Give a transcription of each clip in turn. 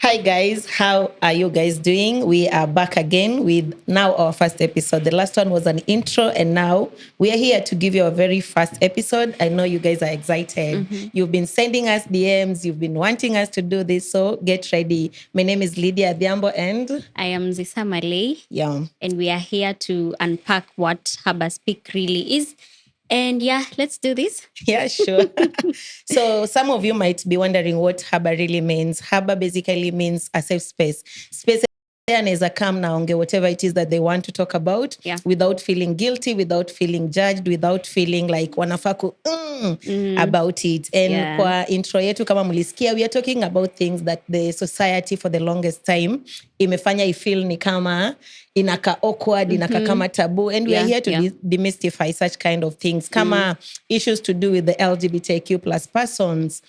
Hi guys, how are you guys doing? We are back again with now our first episode. The last one was an intro and now we are here to give you a very first episode. I know you guys are excited. You've been sending us DMs, you've been wanting us to do this, so get ready. My name is Lydia Adhiambo and I am Zisa Malay. yeah. And we are here to unpack what Harbour Speak really is. And let's do this. Yeah, sure. So some of you might be wondering what Harbour really means. Harbour basically means a safe space. Space anaweza come na onge whatever it is that they want to talk about without feeling guilty, without feeling judged, without feeling like wanafaku about it. And kwa intro yetu kama mlisikia, we are talking about things that the society for the longest time imefanya ifeel ni kama inaka awkward, inaka kama taboo. And we are here to demystify such kind of things. Kama issues to do with the LGBTQ plus persons,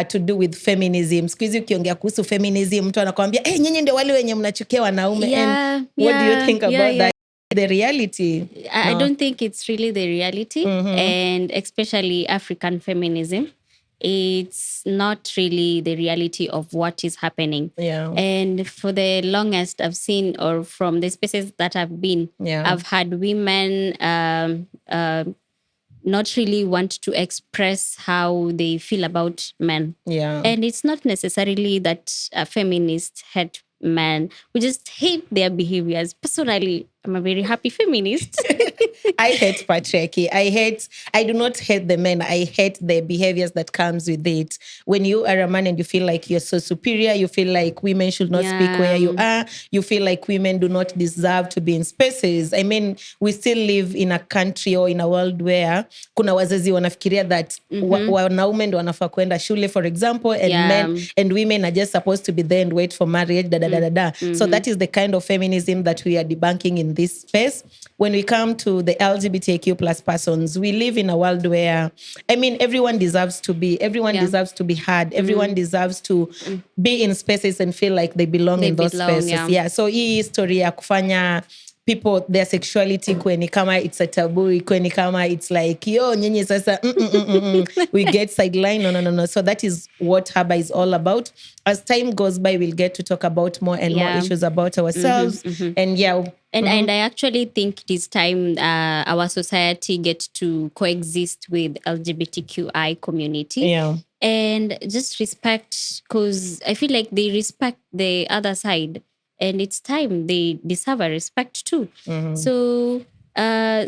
to do with feminism. Siku hizi ukiongea kuhusu feminism, mtu anakuambia, nyinyi ndio wale wenye mnachukia wanaume. And what do you think about that? The reality? I don't think it's really the reality. And especially African feminism. It's not really the reality of what is happening. And for the longest I've seen, or from the spaces that I've been, I've had women not really want to express how they feel about men. And it's not necessarily that a feminist hate men. We just hate their behaviors. Personally, I'm a very happy feminist. I hate patriarchy. I do not hate the men. I hate the behaviors that comes with it. When you are a man and you feel like you're so superior, you feel like women should not speak where you are, you feel like women do not deserve to be in spaces. I mean, we still live in a country or in a world where kuna wazazi wanafikiria that wanaume ndo wanafaa kwenda shule, for example, and men and women are just supposed to be there and wait for marriage, So that is the kind of feminism that we are debunking in this space. When we come to the LGBTQ plus persons, we live in a world where, I mean, everyone deserves to be heard. Everyone deserves to be in spaces and feel like they belong in those spaces. So hii story ya kufanya people, their sexuality kweni kama it's a taboo, kweni kama it's like, yo, nyinyi sasa, we get sidelined. No. So that is what Harbour is all about. As time goes by, we'll get to talk about more and more issues about ourselves. And And I actually think it is time our society gets to coexist with LGBTQI community. And just respect, because I feel like they respect the other side. And it's time they deserve a respect too. So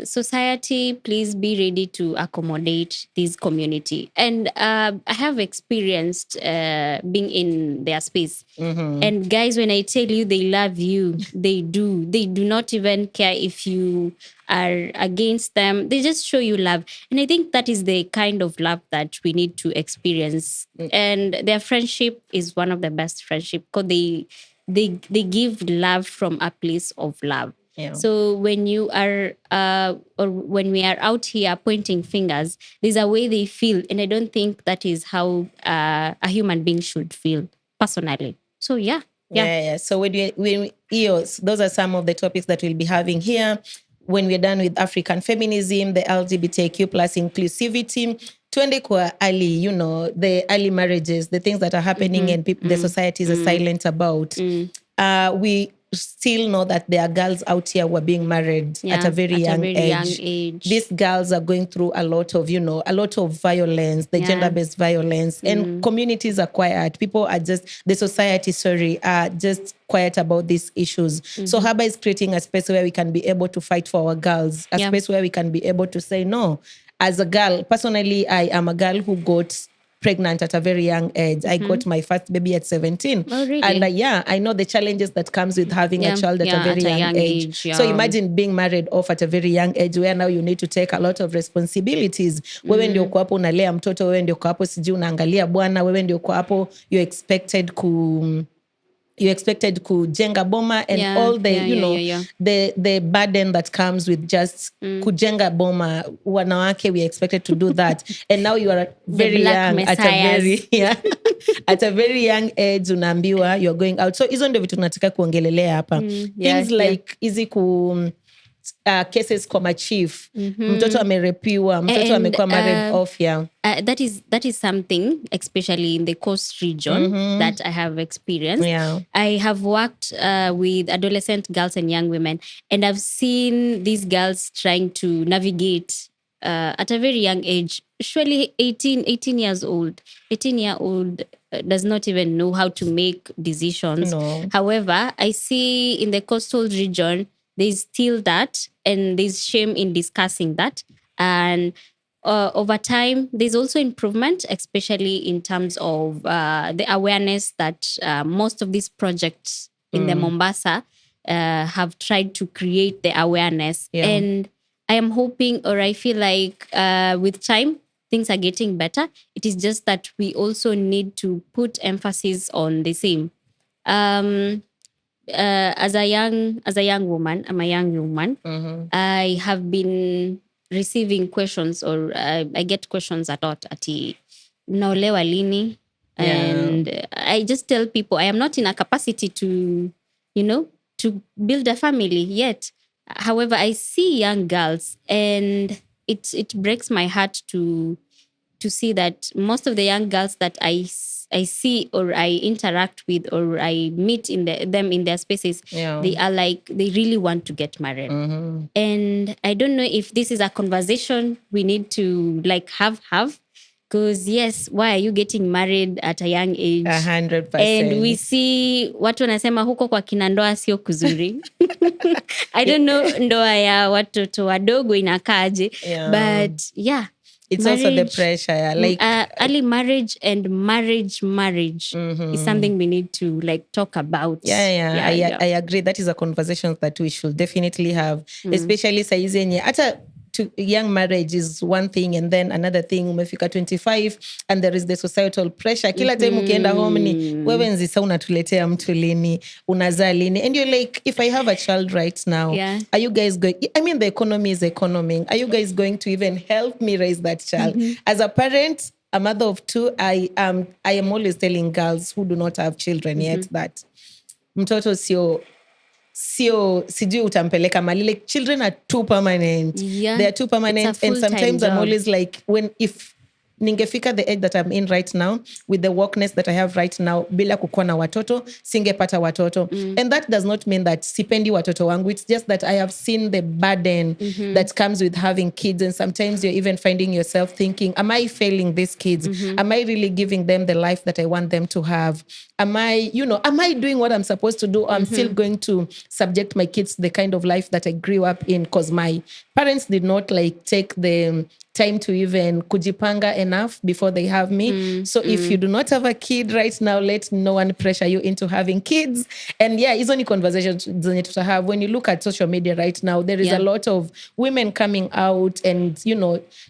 society, please be ready to accommodate this community. And I have experienced being in their space. And guys, when I tell you they love you, they do. They do not even care if you are against them. They just show you love. And I think that is the kind of love that we need to experience. And their friendship is one of the best friendship, because they give love from a place of love. So when you are or when we are out here pointing fingers, there's a way they feel, and I don't think that is how a human being should feel personally. So So those are some of the topics that we'll be having here when we're done with African feminism, the LGBTQ plus inclusivity. Tuende kwa early, the early marriages, the things that are happening and the societies are silent about. We still know that there are girls out here who are being married at a very young age. These girls are going through a lot of violence, the gender-based violence, and communities are quiet. People are the society, are just quiet about these issues. So Harbour is creating a space where we can be able to fight for our girls, a space where we can be able to say no. As a girl, personally, I am a girl who got pregnant at a very young age. I got my first baby at 17. Oh, really? And I know the challenges that comes with having a child at a very young age. So imagine being married off at a very young age, where now you need to take a lot of responsibilities. Wewe ndio uko hapo unalea mtoto, wewe ndio uko hapo sijui unaangalia bwana, wewe ndio uko hapo you're expected kujenga boma and all the the burden that comes with just kujenga boma. Wanawake, we are expected to do that. And now you are very young at a very young age, unaambiwa you're going out. So hizo ndio vitu tunataka kuongelelea hapa. Things like easy cases kwa chief. Mtoto amerepiwa, mtoto amekuwa married off, yeah. That is something, especially in the coast region, that I have experienced. Yeah. I have worked with adolescent girls and young women, and I've seen these girls trying to navigate at a very young age. Surely 18 years old. 18-year-old does not even know how to make decisions. No. However, I see in the coastal region, there's still that, and there's shame in discussing that. And over time, there's also improvement, especially in terms of the awareness that most of these projects in the Mombasa have tried to create the awareness. Yeah. And I am hoping, or I feel like with time, things are getting better. It is just that we also need to put emphasis on the same. As a young woman, I'm a young woman. I have been receiving questions, or I get questions a lot. Ati naolewa lini? And I just tell people I am not in a capacity to, to build a family yet. However, I see young girls, and it breaks my heart to see that most of the young girls that I see, or I interact with, or I meet in them in their spaces, they are like, they really want to get married. And I don't know if this is a conversation we need to have. Because yes, why are you getting married at a young age? 100%. And we see watu wanasema huko kwa kina ndoa sio kuzuri. I don't know ndoa ya watoto wadogo inakaje. But yeah. It's marriage, also the pressure. Yeah. Like early marriage and marriage is something we need to talk about. I agree. That is a conversation that we should definitely have. Especially saizi yenye hata to young marriage is one thing, and then another thing umefika 25 and there is the societal pressure. Kila time ukienda home ni wewe nzisa unatuletea mtu lini, unazaa lini, and you're like, if I have a child right now, are you guys going, I mean the economy is economing, are you guys going to even help me raise that child? As a parent, a mother of two, I am always telling girls who do not have children yet that mtoto sijui utampeleka mali. Like, children are too permanent. They are too permanent. And sometimes I'm always like, if ningefika the age that I'm in right now, with the workness that I have right now, bila kukuwa na watoto, singepata watoto. And that does not mean that sipendi watoto wangu. It's just that I have seen the burden that comes with having kids. And sometimes you're even finding yourself thinking, am I failing these kids? Am I really giving them the life that I want them to have? Am I doing what I'm supposed to do? Or I'm still going to subject my kids to the kind of life that I grew up in, because my parents did not take the time to even kujipanga enough before they have me. So if you do not have a kid right now, let no one pressure you into having kids. And it's only conversations to have. When you look at social media right now, there is a lot of women coming out and,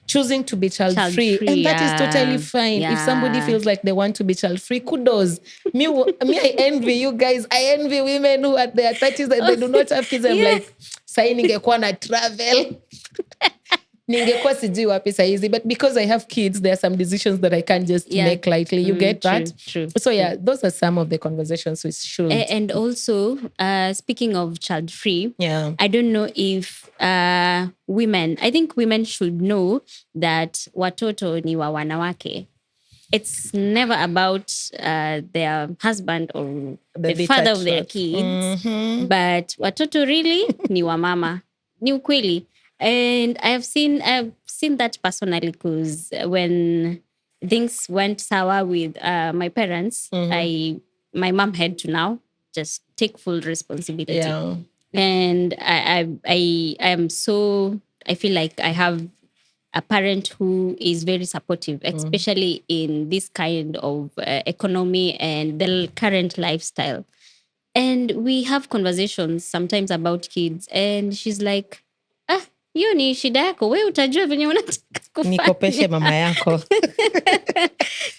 choosing to be child-free. And that is totally fine. If somebody feels like they want to be child-free, kudos. Me, I envy you guys. I envy women who at their 30s and they do not have kids. I'm like, sai ningekuwa na travel. Ningekuwa sijui wapi saizi. But because I have kids, there are some decisions that I can't just make lightly. You get that? True. So those are some of the conversations we should. And also, speaking of child-free, I don't know if women, I think women should know that watoto ni wa wanawake. It's never about their husband or the father of their kids. But watoto really ni wa mama. Ni ukweli. And I've seen that personally, because when things went sour with my parents, my mom had to now just take full responsibility. And I feel like I have a parent who is very supportive, especially in this kind of economy and the current lifestyle. And we have conversations sometimes about kids, and she's like, hiyo ni shida yako, wewe utajua venye unataka kufanya. Nikopeshe mama yako.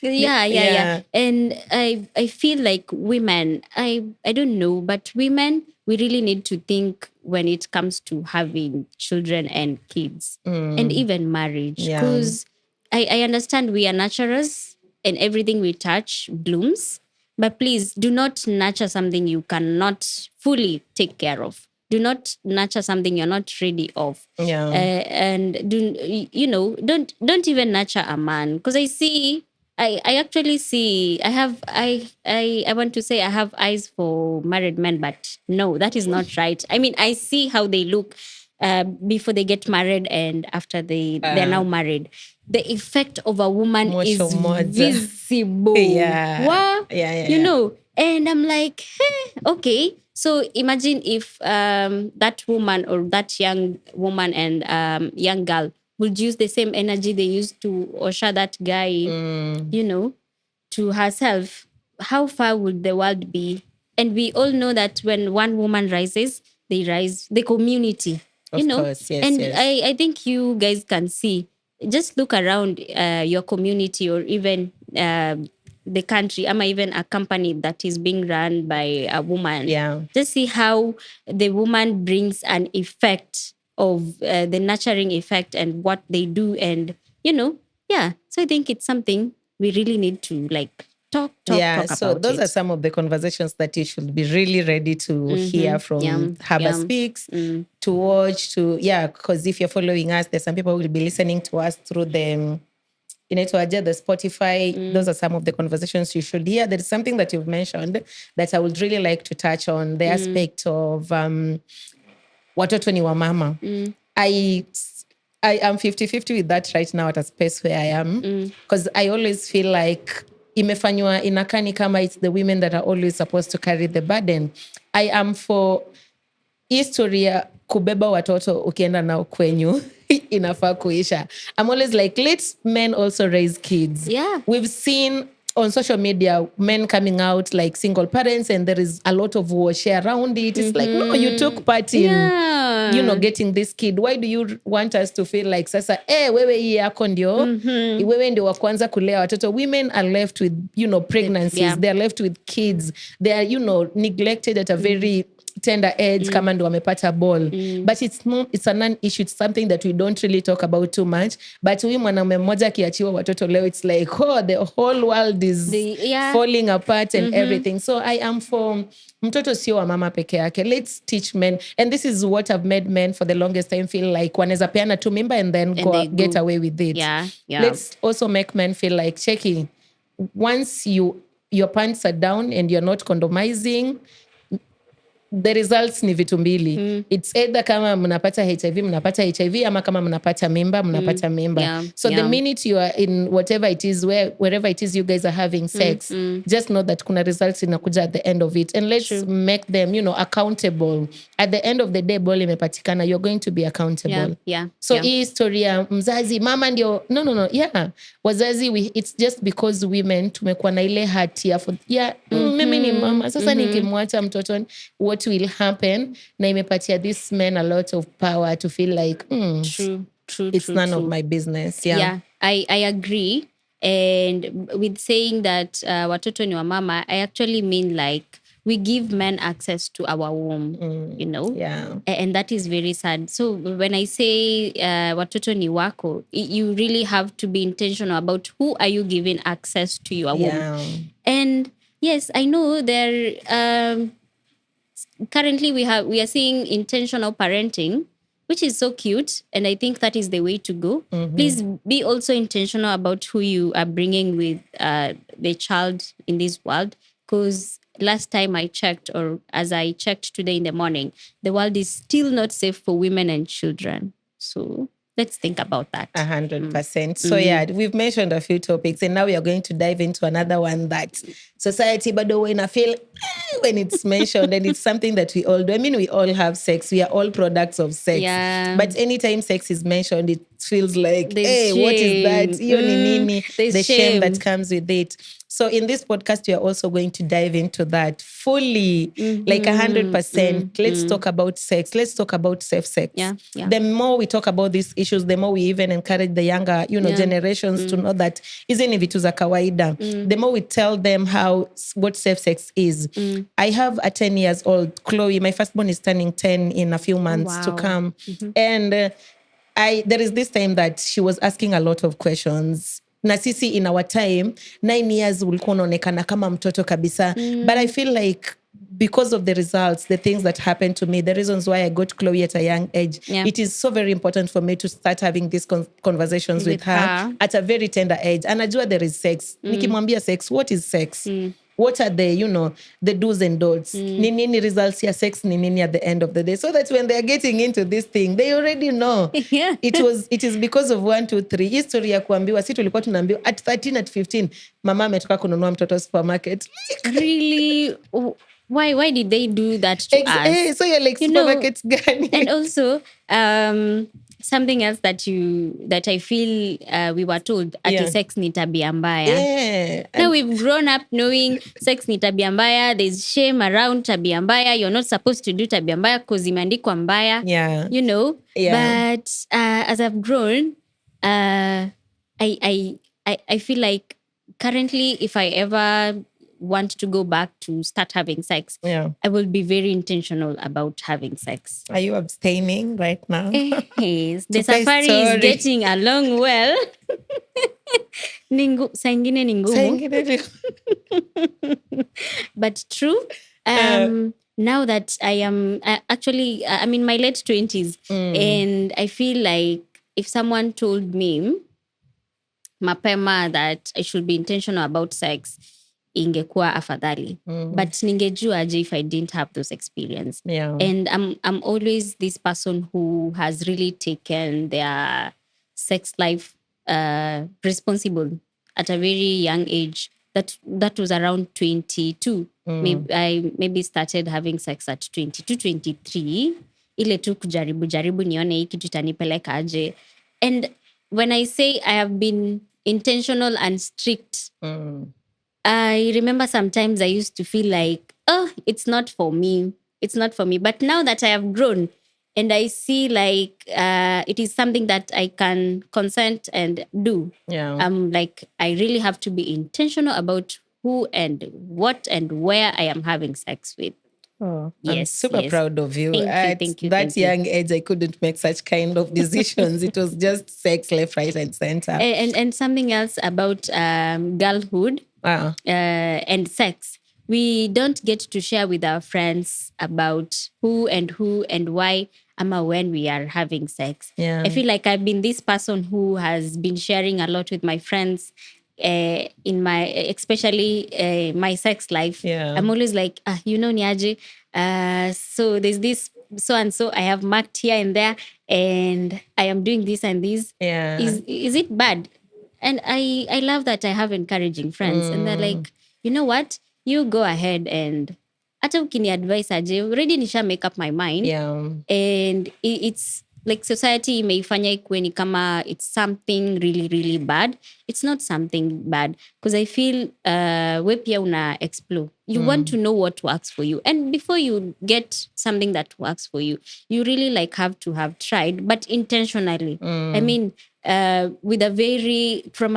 Yeah. And I feel like women, I don't know, but women, we really need to think when it comes to having children and kids and even marriage. Because I understand we are nurturers and everything we touch blooms, but please do not nurture something you cannot fully take care of. do not nurture something you're not ready of. Yeah. And don't even nurture a man, because I actually see, I want to say I have eyes for married men, but no, that is not right. I mean, I see how they look before they get married and after they're now married. The effect of a woman is visible. Yeah. Wow. Yeah. You know, and I'm like, okay. So imagine if that woman or that young woman and young girl would use the same energy they used to usher that guy, to herself. How far would the world be? And we all know that when one woman rises, they rise the community. Of course, yes. And yes. I think you guys can see. Just look around your community or even the country, or even a company that is being run by a woman. Yeah. Just see how the woman brings an effect of the nurturing effect and what they do. And, yeah. So I think it's something we really need to talk so about those it. are some of the conversations that you should be really ready to hear from Harbour Speaks, to watch, because if you're following us, there's some people who will be listening to us through the Spotify. Those are some of the conversations you should hear. There is something that you've mentioned that I would really like to touch on, the aspect of watoto ni wa mama. I am 50-50 with that right now at a space where I am, because I always feel like imefanywa inakani kama it's the women that are always supposed to carry the burden. I am for historia kubeba watoto ukienda nao kwenyu inafaa kuisha. I'm always like, let men also raise kids. Yeah. We've seen on social media men coming out like single parents, and there is a lot of war share around it. It's like, no, you took part in getting this kid. Why do you want us to feel like sasa wewe hii yako ndio wewe ndio wa kwanza kulea watoto? Women are left with pregnancies. They are left with kids. They are neglected at a very tender age kama ndo wamepata ball. But it's a non-issue. It's something that we don't really talk about too much. But huyu mwanaume mmoja akiachiwa watoto leo, it's like, the whole world is falling apart and everything. So I am for mtoto sio wa mama peke yake. Let's teach men. And this is what I've made men for the longest time feel like wanaweza peana tu mimba and then get away with it. Yeah. Let's also make men feel like, cheki, once your pants are down and you're not condomizing, the results ni vitu mbili. It's either kama mnapata HIV ama kama mnapata mimba. So the minute you are in whatever it is, wherever it is you guys are having sex, just know that kuna results inakuja at the end of it. And let's make them, accountable. At the end of the day, ball imepatikana, you're going to be accountable. So hii historia mzazi mama ndio no. Wazazi, it's just because women tumekuwa na ile hatia for mimi ni mama sasa nikimwacha mtoto what will happen, na imepatia this man a lot of power to feel like it's none of my business. I agree. And with saying that watoto ni wa mama, I actually mean like we give men access to our womb, and that is very sad. So when I say watoto ni wako, you really have to be intentional about who are you giving access to your womb. And yes, I know there currently we are seeing intentional parenting, which is so cute, and I think that is the way to go. Please be also intentional about who you are bringing with the child in this world, because last time I checked, or as I checked today in the morning, the world is still not safe for women and children. So let's think about that. 100%. So we've mentioned a few topics, and now we are going to dive into another one that society, by the way, I feel when it's mentioned, and it's something that we all do. I mean, we all have sex. We are all products of sex. But anytime sex is mentioned, it feels like, what is that? The shame that comes with it. So in this podcast, we are also going to dive into that fully, like 100%. Let's talk about sex. Let's talk about safe sex. The more we talk about these issues, the more we even encourage the younger, generations to know that hizi ni vitu za kawaida. The more we tell them what safe sex is. I have a 10 years old, Chloe. My firstborn is turning 10 in a few months to come. And there is this time that she was asking a lot of questions. Na sisi in our time 9 years ulikuwa unaonekana kama mtoto kabisa. But I feel like because of the results, the things that happened to me, the reasons why I got Chloe at a young age, it is so very important for me to start having these conversations with her at a very tender age. And Anajua there is sex. Nikimwambia sex, what is sex? What are the, the do's and don'ts? Nini results ya sex, nini at the end of the day. So that when they're getting into this thing, they already know. It is because of 1, 2, 3. History ya kuambiwa, si tulikuwa tunaambiwa at 13, at 15, mama ametoka kununua mtoto supermarket. Really? Why did they do that to us? So you're like, supermarket gani? And also, something else that I feel we were told, ati sex ni tabia mbaya. Now we've grown up knowing sex ni tabia mbaya. There's shame around tabia mbaya. You're not supposed to do tabia mbaya because imeandikwa mbaya. But as I've grown, I feel like currently, if I ever want to go back to start having sex, I will be very intentional about having sex. Are you abstaining right now? Yes. The safari is getting along well. Saingine ni ngumu. But true. Now that I am actually, I'm in my late 20s, and I feel like if someone told me mapema that I should be intentional about sex, ingekuwa afadhali. But ningejua aje if I didn't have those experience. And I'm always this person who has really taken their sex life responsible at a very young age. That was around 22. I maybe started having sex at 22, 23. Ile tu kujaribu nione hii kitu itanipeleka aje. And when I say I have been intentional and strict, I remember sometimes I used to feel like, it's not for me. It's not for me. But now that I have grown and I see like it is something that I can consent and do, I'm like, I really have to be intentional about who and what and where I am having sex with. I'm super proud of you. Thank you. That young age, I couldn't make such kind of decisions. It was just sex left, right, and center. And something else about girlhood and sex. We don't get to share with our friends about who and why ama when we are having sex. I feel like I've been this person who has been sharing a lot with my friends in my, especially my sex life. I'm always like, niaje. So there's this so and so I have marked here and there, and I am doing this and this. Is it bad? And I love that I have encouraging friends, and they're like, you know what? You go ahead and hata ukini advice aje, already nisha make up my mind. And it's like society imeifanya ikuwe ni kama it's something really, really bad. It's not something bad. Because I feel we pia una explore. You want to know what works for you. And before you get something that works for you, you really like have to have tried, but intentionally. I mean, with a very, from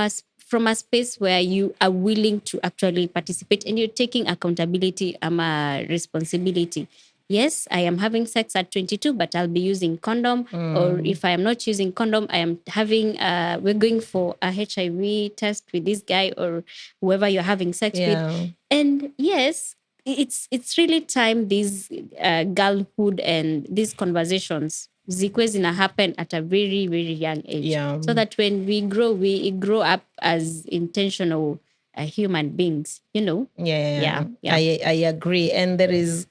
a space where you are willing to actually participate and you're taking accountability and responsibility. Yes, I am having sex at 22, but I'll be using condom. Or if I am not using condom, I am having, we're going for a HIV test with this guy or whoever you're having sex with. And yes, it's really time these girlhood and these conversations zikuwe zina happen at a very, very young age. So that when we grow up as intentional human beings, you know? I agree. And there is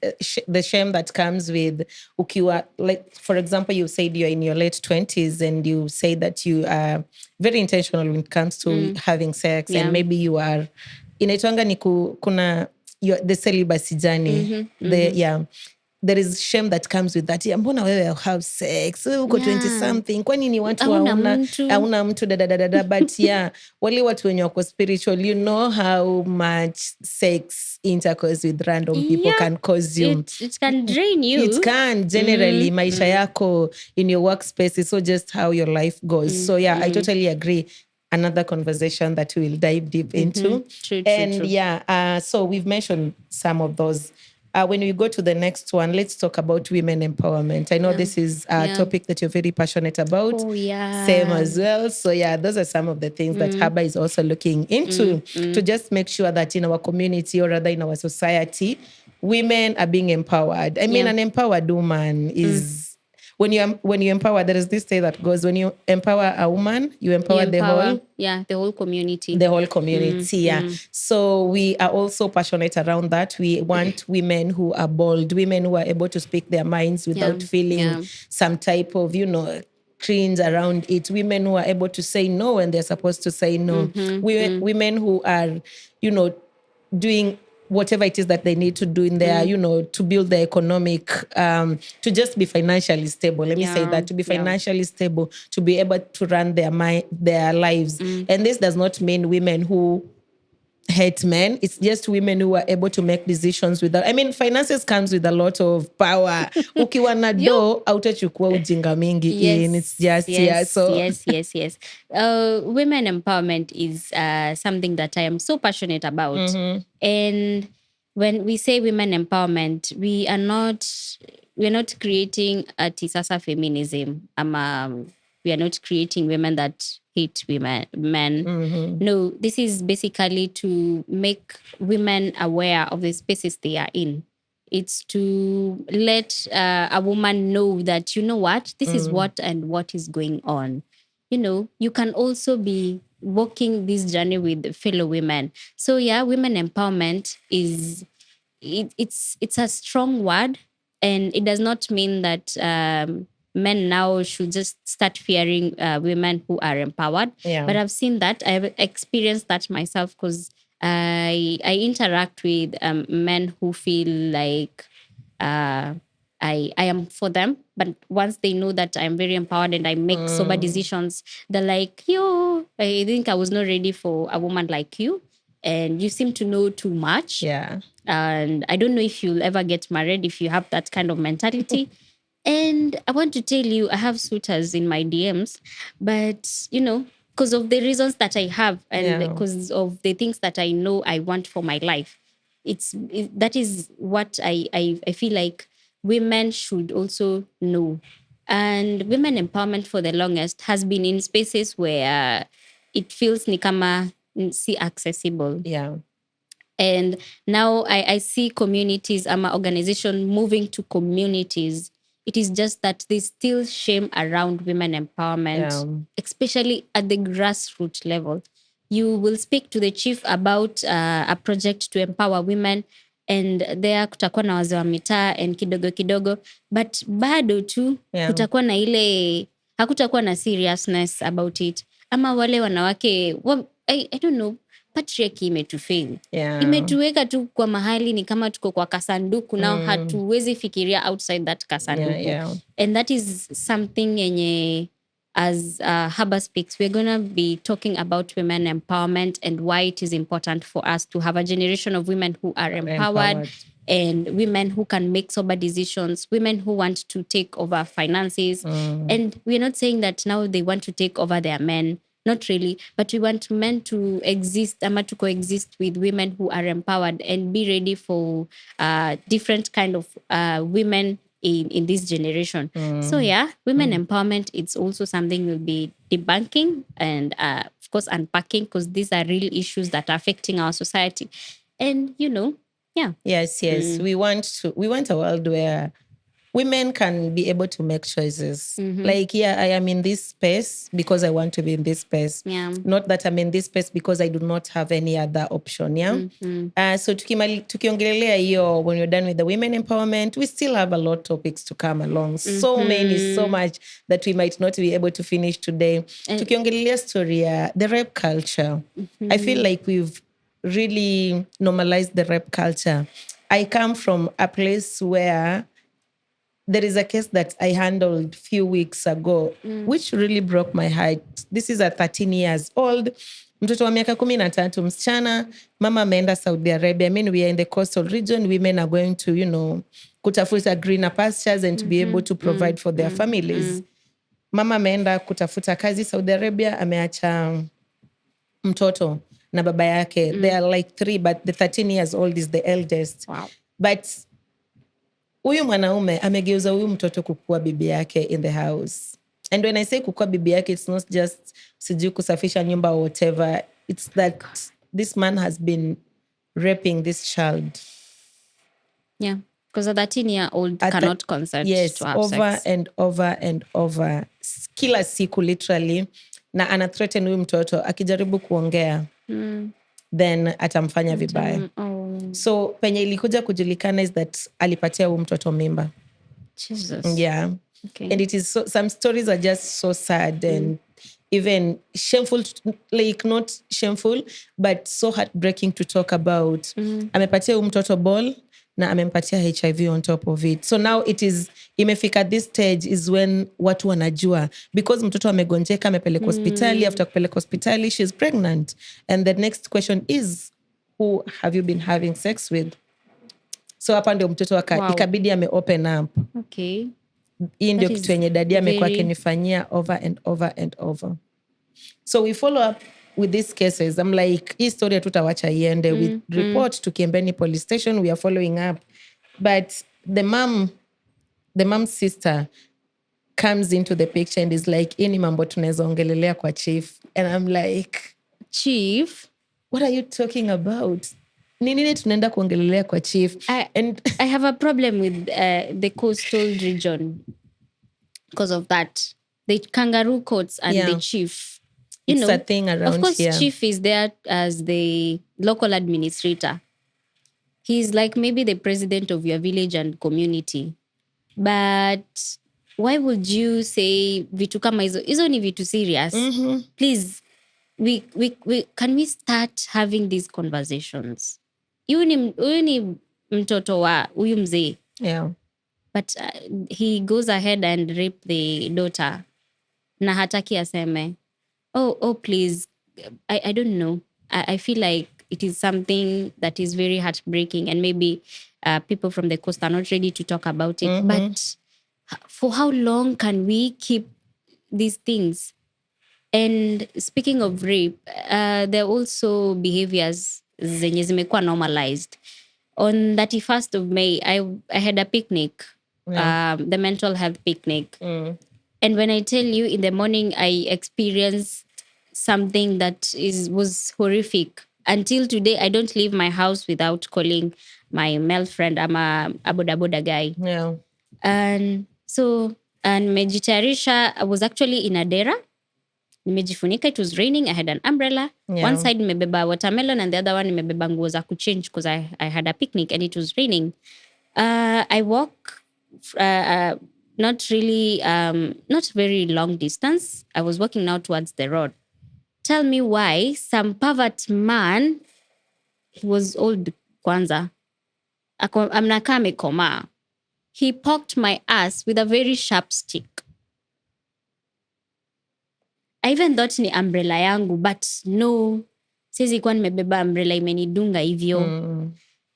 the shame that comes with ukiwa, like, for example, you said you're in your late 20s and you say that you are very intentional when it comes to having sex, and maybe you are, inaitwanga ni kuna the celibacy journey. There is shame that comes with that. Mbona wewe have sex? Uko 20 something. Kwani ni watu hauna mtu da. But wale watu wenye wako spiritual, you know how much sex intercourse with random people can cause you. It can drain you. It can, generally. Maisha yako in your workspace is so just how your life goes. So I totally agree. Another conversation that we will dive deep into. True. So we've mentioned some of those. When we go to the next one, let's talk about women empowerment. I know this is a topic that you're very passionate about. Same as well. So those are some of the things that Harbour is also looking into to just make sure that in our community, or rather in our society, women are being empowered. I mean, an empowered woman is when you empower, there is this say that goes, when you empower a woman, you empower the whole community. The whole community, yeah. So we are also passionate around that. We want women who are bold, women who are able to speak their minds without feeling some type of, cringe around it. Women who are able to say no when they're supposed to say no. Women who are, doing whatever it is that they need to do in their, to build their economic, to just be financially stable. Let me say that, to be financially stable, to be able to run their lives. And this does not mean women who hate men. It's just women who are able to make decisions without. I mean, finances comes with a lot of power. Ukiwa na do, hautachukua ujinga mingi in. It's just so yes. Women empowerment is something that I am so passionate about. And when we say women empowerment, we're not creating a tisasa feminism. We are not creating women that hate men. No, this is basically to make women aware of the spaces they are in. It's to let a woman know that, you know what, this is what and what is going on. You can also be walking this journey with fellow women. So women empowerment is it's a strong word, and it does not mean that men now should just start fearing women who are empowered. But I've seen that. I've experienced that myself because I interact with men who feel like I am for them. But once they know that I'm very empowered and I make sober decisions, they're like, yo, I think I was not ready for a woman like you. And you seem to know too much. Yeah. And I don't know if you'll ever get married if you have that kind of mentality. And I want to tell you, I have suitors in my DMs, but, because of the reasons that I have and because of the things that I know I want for my life, that is what I feel like women should also know. And women empowerment for the longest has been in spaces where it feels ni kama si accessible. Yeah. And now I see communities, organization moving to communities. It is just that there's still shame around women empowerment, especially at the grassroots level. You will speak to the chief about a project to empower women, and there kutakuwa na wazee wa mitaa and kidogo, but bado tu kutakuwa na ile, hakutakuwa na seriousness about it. Ama wale wanawake, I don't know, patriarchy imetufail. Imetuweka tu kwa mahali ni kama tuko kwa kasanduku nao hatuwezi fikiria outside that kasanduku. And that is something yenye as Harbour Speaks, we're going to be talking about women empowerment and why it is important for us to have a generation of women who are empowered. And women who can make sober decisions, women who want to take over finances. And we're not saying that now they want to take over their men. Not really, but we want men to exist, to coexist with women who are empowered and be ready for different kind of women in this generation. So women empowerment, it's also something we'll be debunking and of course unpacking, because these are real issues that are affecting our society. And Yes. We want a world where women can be able to make choices. Like, I am in this space because I want to be in this space. Not that I'm in this space because I do not have any other option. So tukiongelelea hiyo, when you're done with the women empowerment, we still have a lot of topics to come along. So much that we might not be able to finish today. Tukiongelelea story, the rape culture. I feel like we've really normalized the rape culture. I come from a place where there is a case that I handled a few weeks ago, which really broke my heart. This is a 13 years old. Mtoto wa miaka 13, msichana, mama ameenda Saudi Arabia. I mean, we are in the coastal region. Women are going to, kutafuta greener pastures and to be able to provide for their families. Mama ameenda kutafuta kazi Saudi Arabia, ameacha mtoto na baba yake. They are like 3, but the 13 years old is the eldest. Wow. But huyu mwanaume amegeuza huyu mtoto kukua bibi yake in the house. And when I say kukua bibi yake, it's not just sijui kusafisha nyumba or whatever. It's that this man has been raping this child. Yeah. Because a 13-year-old cannot consent to have over sex. and over and over. Kila siku literally. Na ana threaten huyu mtoto akijaribu kuongea. Then atamfanya vibaya. So penye ilikuja kujulikana is that alipatia huyu mtoto mimba. Jesus. Yeah. Okay. And it is some stories are just so sad and even shameful, like not shameful, but so heartbreaking to talk about. Amepatia huyu mtoto ball na amempatia HIV on top of it. So now it is, imefika this stage is when watu wanajua. Because mtoto amegonjeka, amepeleka hospitali, after kupeleka hospitali, she's pregnant. And the next question is, who have you been having sex with? So hapa ndio mtoto ikabidi ame open up. Okay. Hii ndio kitu yenye dadi amekuwa akinifanyia over and over and over. So we follow up with these cases. I'm like, hii story hatutawacha iende. We report to Kiembeni police station. We are following up. But the mom's sister comes into the picture and is like, hii ni mambo tunaweza ongelelea kwa chief. And I'm like, chief? What are you talking about? Nini tunaenda kuongelelea kwa chief? I have a problem with the coastal region because of that. The kangaroo courts and the chief. It's a thing around here. Of course, chief is there as the local administrator. He's like maybe the president of your village and community. But why would you say vitu kama hizo? Hizo ni vitu serious. Please, can we start having these conversations? Huyu ni mtoto wa huyu mzee. Yeah. But he goes ahead and rape the daughter. Na hataki aseme. Oh, please. I don't know. I feel like it is something that is very heartbreaking and maybe people from the coast are not ready to talk about it. But for how long can we keep these things? And speaking of rape, there are also behaviors zenye zimekuwa normalized. On 31st of May, I had a picnic, the mental health picnic. And when I tell you in the morning, I experienced something that was horrific. Until today, I don't leave my house without calling my male friend. I'm a boda guy. Yeah. And so, and nimejitayarisha, I was actually in a dera. Nimejifunika, it was raining. I had an umbrella. Yeah. One side nimebeba watermelon and the other one nimebeba nguo za kuchange because I had a picnic and it was raining. I walk not very long distance. I was walking now towards the road. Tell me why some pervert man, he was old kwanza, amnakaa amekoma. He poked my ass with a very sharp stick. I even thought ni umbrella yangu, but no, siwezi kuwa nimebeba umbrella imenidunga hivyo.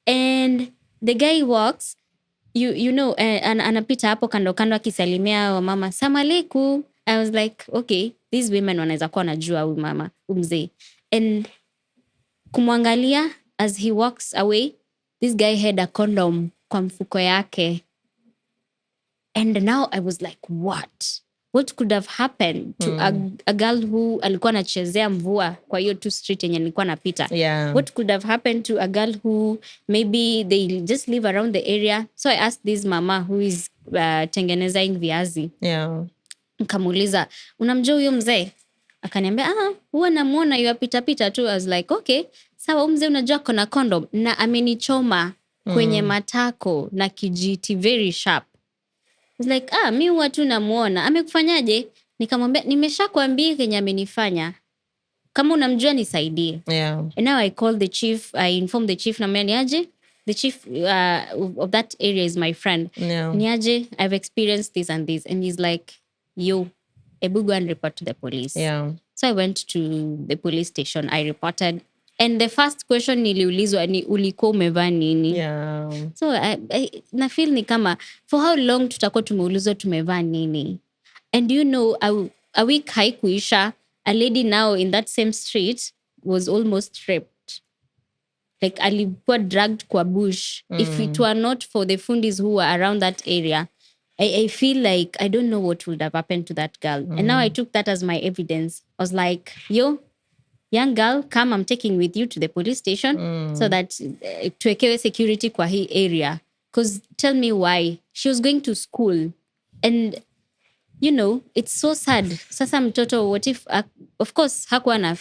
And the guy walks, you know, anapita hapo kando akisalimia wa mama, "Samaleku." I was like, okay, these women wanaweza kuwa wanajua huyu mama, mzee. And kumwangalia as he walks away, this guy had a condom kwa mfuko yake. And now I was like, what could have happened to a girl who alikuwa anachezea mvua kwa hiyo tu street yenye nilikuwa napita? Yeah. What could have happened to a girl who maybe they just live around the area? So I asked this mama who is tengenezing viazi. Yeah. Nikamuuliza, unamjua huyo mzee? Akaniambia, huwa namuona yuapita tu. I was like, okay, sawa, mzee unajua kona condom na amenichoma kwenye matako na kijiti very sharp. I was like, mi huwa tu namuona. Amekufanyaje? Nikamwambia, nimeshakwambia kenye amenifanya. Kama unamjua nisaidie. Yeah. And now I called the chief. I informed the chief, na niaje? The chief of that area is my friend. Yeah. Niaje, I've experienced this and this. And he's like, yo, Ebu go and report to the police. Yeah. So I went to the police station. I reported. And the first question niliulizwa ni ulikuwa umevaa nini? Yeah. So I na feel ni kama, for how long tutakuwa tumeulizwa tumevaa nini? And you know, a week haikuisha, a lady now in that same street was almost raped. Like alikuwa dragged kwa bush. If it were not for the fundis who were around that area, I feel like I don't know what would have happened to that girl. And now I took that as my evidence. I was like, yo, young girl, come, I'm taking with you to the police station so that tuwekewe security kwa hii area. Because tell me why. She was going to school and you know, it's so sad. Sasa mtoto, what if, of course, hakuwa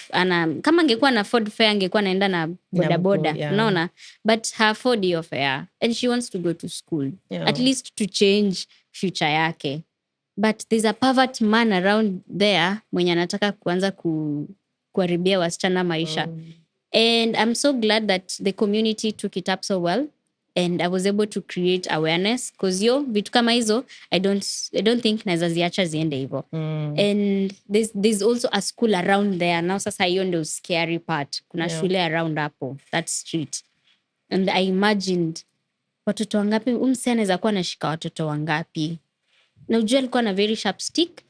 kama angekuwa na afford fare, angekuwa naenda na bodaboda, unaona? But her afford your fare and she wants to go to school, at least to change future yake. But there's a pervert man around there mwenye anataka kuanza kuharibia wasichana maisha. And I'm so glad that the community took it up so well. And I was able to create awareness because vitu kama hizo I don't think naweza ziacha ziende hivyo. And there's also a school around there. Now sasa hiyo ndio scary part. Kuna shule around hapo, that street. And I imagined watoto wangapi msi anaweza kuwa anashika watoto wangapi. Na ujua alikuwa na very sharp stick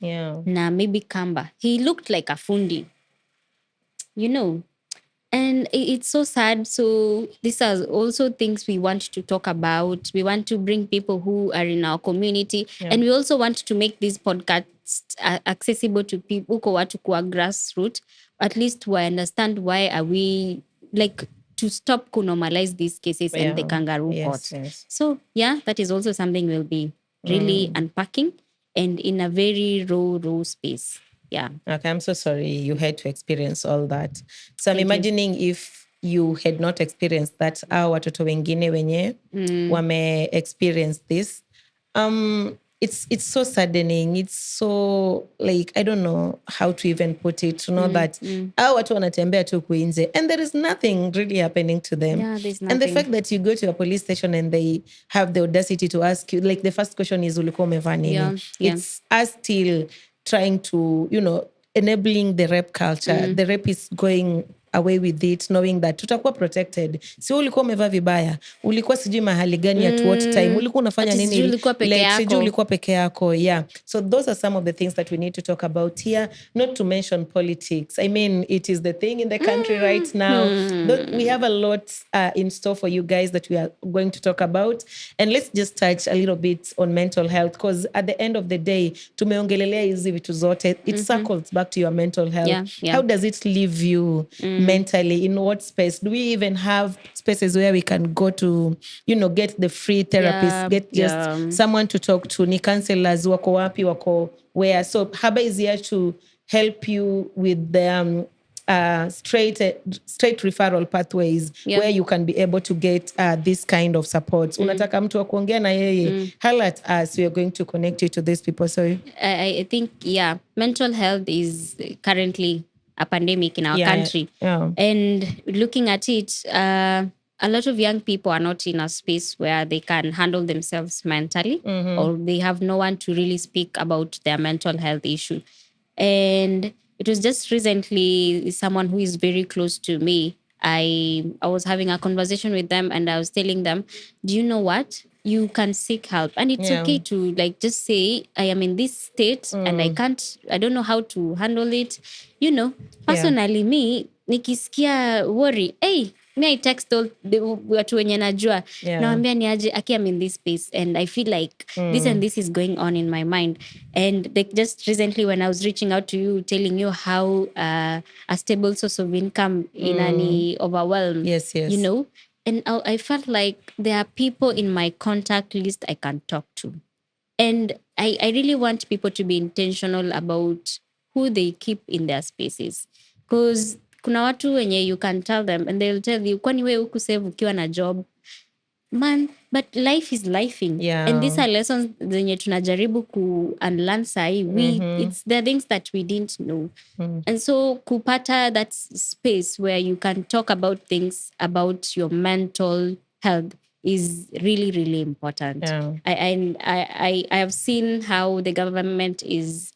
na maybe kamba. He looked like a fundi. You know. And it's so sad. So these are also things we want to talk about. We want to bring people who are in our community. And we also want to make these podcasts accessible to people who want to go grassroots. At least we understand why are we, like, to stop to normalize these cases and the kangaroo court. Yes. So, that is also something we'll be really unpacking and in a very raw space. Yeah. Okay, I'm so sorry you had to experience all that. So I'm imagining if you had not experienced that, watoto wengine wenye wame experience this. It's so saddening. It's so, like, I don't know how to even put it, to know that watu wanatembea tu kuinje and there is nothing really happening to them. Yeah, there's nothing. And the fact that you go to a police station and they have the audacity to ask you, like, the first question is ulikuwa umevaa nini? It's us still trying to, enabling the rap culture. The rap is going away with it, knowing that tutakuwa protected. Si ulikuwa umevaa vibaya, ulikuwa sijui mahali gani at what time, ulikuwa unafanya nini, sijui ulikuwa peke yako. Yeah. So those are some of the things that we need to talk about here, not to mention politics. I mean, it is the thing in the country right now. We have a lot in store for you guys that we are going to talk about. And let's just touch a little bit on mental health, because at the end of the day, tumeongelelea hizi vitu zote, it circles back to your mental health. How does it leave you mentally? In what space? Do we even have spaces where we can go to, get the free therapist, get just someone to talk to? Ni counselors wako wapi, wako where? So Harbour is here to help you with the straight referral pathways where you can be able to get this kind of support. Unataka mtu wa kuongea na yeye, highlight us. We are going to connect you to these people. So I think, mental health is currently a pandemic in our country. And looking at it, a lot of young people are not in a space where they can handle themselves mentally, or they have no one to really speak about their mental health issue. And it was just recently someone who is very close to me. I was having a conversation with them and I was telling them, do you know what? You can seek help. And it's okay to, like, just say, I am in this state and I don't know how to handle it. Personally, me, nikisikia worry, me I text all the watu wenye najua. Naambia ni aje, aki I'm in this space and I feel like this and this is going on in my mind. And like just recently when I was reaching out to you, telling you how a stable source of income inani overwhelm. Yes. And I felt like there are people in my contact list I can talk to. And I really want people to be intentional about who they keep in their spaces. Because kuna watu wenye you can tell them and they'll tell you, kwani wewe huku save ukiwa na job? Man, but life is lifing. And these are lessons zenye tunajaribu ku unlearn sahi. It's the things that we didn't know. And so kupata that space where you can talk about things about your mental health is really, really important. I have seen how the government is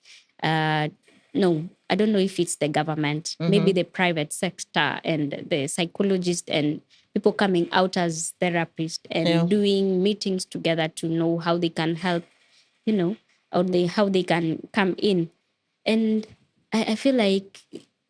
no, I don't know if it's the government, maybe the private sector and the psychologists and people coming out as therapists and doing meetings together to know how they can help, or how they can come in. And I feel like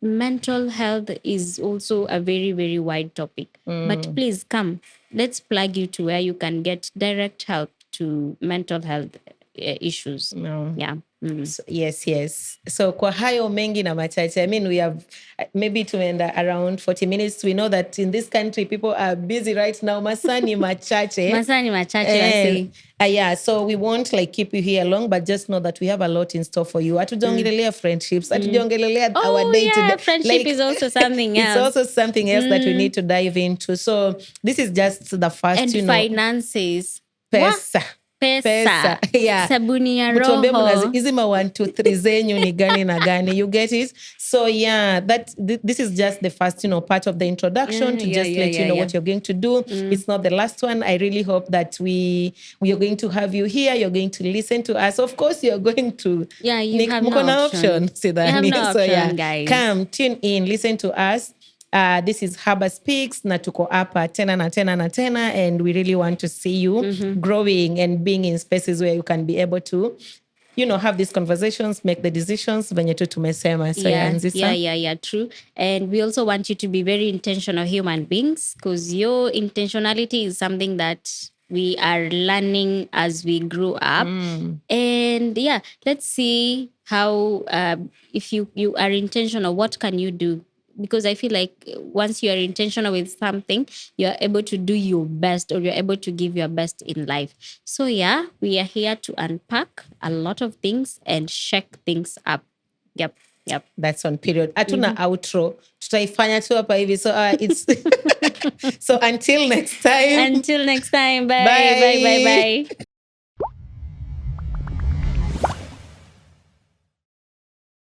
mental health is also a very, very wide topic. But please come, let's plug you to where you can get direct help to mental health issues. Yeah. So, yes. So kwa hayo mengi na machache, I mean, we have maybe tumeenda around 40 minutes. We know that in this country, people are busy right now. Masani machache. Masani machache. Yeah, so we won't like keep you here long, but just know that we have a lot in store for you. Hatujaongelelea friendships. Hatujaongelelea our day-to-day. Friendship is also something else. It's also something else that we need to dive into. So this is just the first, and finances. Pesa. Yeah. Sabuni ya roho. Hizi ma 1, 2, 3 zenyu ni gani na gani. You get it? So yeah, this is just the first, part of the introduction to just let you know what you're going to do. It's not the last one. I really hope that we are going to have you here. You're going to listen to us. Of course, you're going to. Yeah, you have no option. You have no option, guys. Come, tune in, listen to us. This is Harbour Speaks na tuko hapa tena na tena, and we really want to see you growing and being in spaces where you can be able to, have these conversations, make the decisions venye tu tumesema. So yeah, true. And we also want you to be very intentional human beings, because your intentionality is something that we are learning as we grow up. And yeah, let's see how if you are intentional, what can you do? Because I feel like once you are intentional with something, you are able to do your best, or you're able to give your best in life. So yeah, we are here to unpack a lot of things and shake things up. Yep. That's on period. Hatuna outro. Tutaifanya tu hapa hivi. So it's so until next time. Bye.